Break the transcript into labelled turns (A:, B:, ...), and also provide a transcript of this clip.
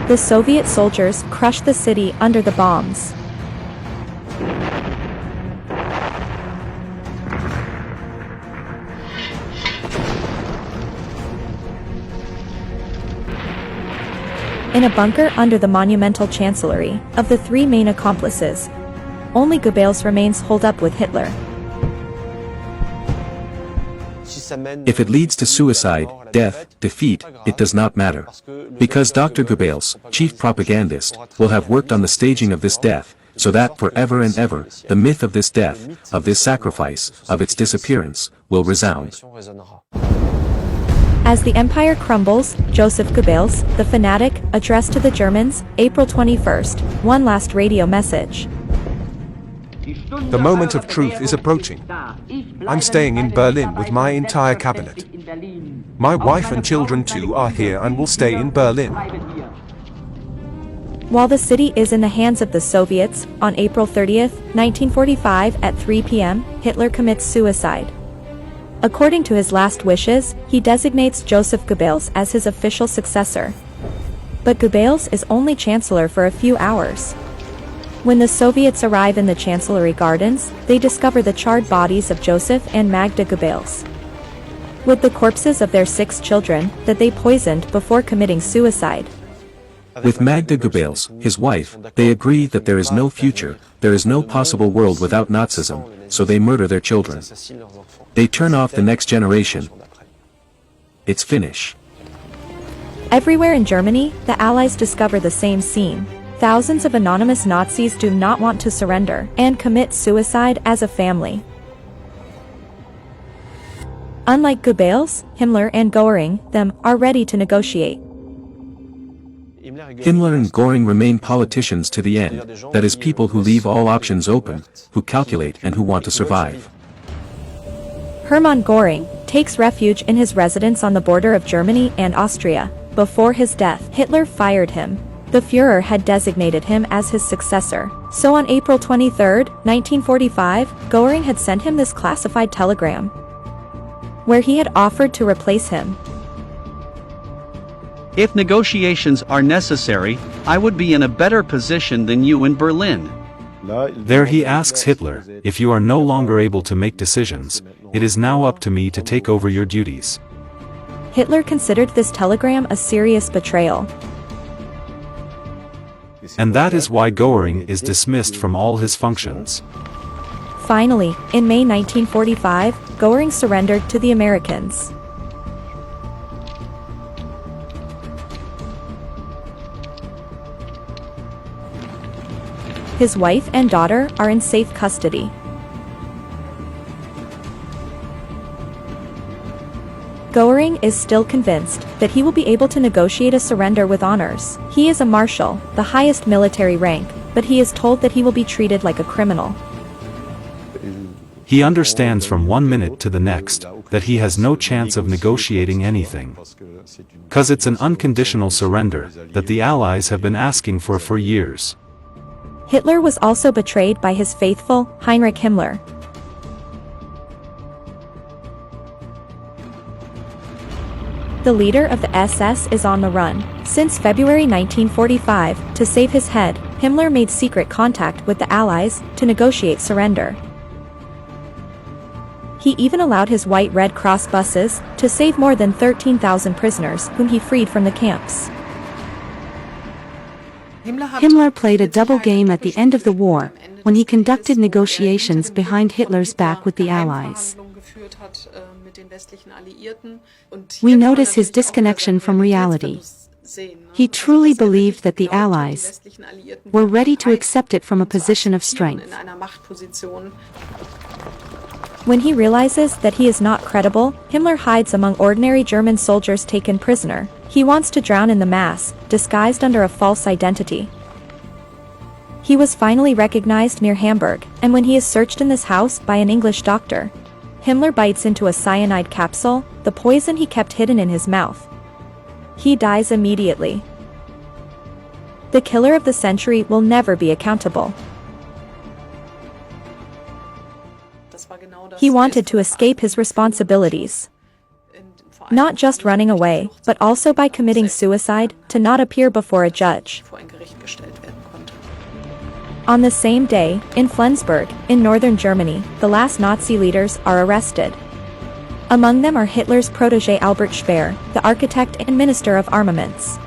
A: The Soviet soldiers crushed the city under the bombs. In a bunker under the monumental chancellery, of the three main accomplices, only Goebbels remains holed up with Hitler.
B: If it leads to suicide, death, defeat, it does not matter. Because Dr. Goebbels, chief propagandist, will have worked on the staging of this death, so that forever and ever, the myth of this death, of this sacrifice, of its disappearance, will resound.
A: As the empire crumbles, Joseph Goebbels, the fanatic, addressed to the Germans, April 21st, one last radio message.
C: The moment of truth is approaching. I'm staying in Berlin with my entire cabinet. My wife and children too are here and will stay in Berlin.
A: While the city is in the hands of the Soviets, on April 30th, 1945 at 3 p.m., Hitler commits suicide. According to his last wishes, he designates Joseph Goebbels as his official successor. But Goebbels is only chancellor for a few hours. When the Soviets arrive in the Chancellery Gardens, they discover the charred bodies of Joseph and Magda Goebbels, with the corpses of their 6 children that they poisoned before committing suicide.
B: With Magda Goebbels, his wife, they agree that there is no future, there is no possible world without Nazism, so they murder their children. They turn off the next generation. It's finish.
A: Everywhere in Germany, the Allies discover the same scene. Thousands of anonymous Nazis do not want to surrender and commit suicide as a family. Unlike Goebbels, Himmler and Göring, them, are ready to negotiate.
B: Himmler and Göring remain politicians to the end, that is people who leave all options open, who calculate and who want to survive.
A: Hermann Göring takes refuge in his residence on the border of Germany and Austria. Before his death, Hitler fired him. The Führer had designated him as his successor. So on April 23, 1945, Göring had sent him this classified telegram, where he had offered to replace him.
D: If negotiations are necessary, I would be in a better position than you in Berlin.
E: There he asks Hitler, if you are no longer able to make decisions, it is now up to me to take over your duties.
A: Hitler considered this telegram a serious betrayal.
E: And that is why Göring is dismissed from all his functions.
A: Finally, in May 1945, Göring surrendered to the Americans. His wife and daughter are in safe custody. Göring is still convinced that he will be able to negotiate a surrender with honors. He is a marshal, the highest military rank, but he is told that he will be treated like a criminal.
E: He understands from one minute to the next that he has no chance of negotiating anything. 'Cause it's an unconditional surrender that the Allies have been asking for years.
A: Hitler was also betrayed by his faithful, Heinrich Himmler. The leader of the SS is on the run. Since February 1945, to save his head, Himmler made secret contact with the Allies to negotiate surrender. He even allowed his white Red Cross buses to save more than 13,000 prisoners whom he freed from the camps.
F: Himmler played a double game at the end of the war, when he conducted negotiations behind Hitler's back with the Allies. We notice his disconnection from reality. He truly believed that the Allies were ready to accept it from a position of strength.
A: When he realizes that he is not credible, Himmler hides among ordinary German soldiers taken prisoner. He wants to drown in the mass, disguised under a false identity. He was finally recognized near Hamburg, and when he is searched in this house by an English doctor, Himmler bites into a cyanide capsule, the poison he kept hidden in his mouth. He dies immediately. The killer of the century will never be accountable. He wanted to escape his responsibilities. not just running away, but also by committing suicide to not appear before a judge. On the same day, in Flensburg, in northern Germany, the last Nazi leaders are arrested. Among them are Hitler's protégé Albert Speer, the architect and minister of armaments.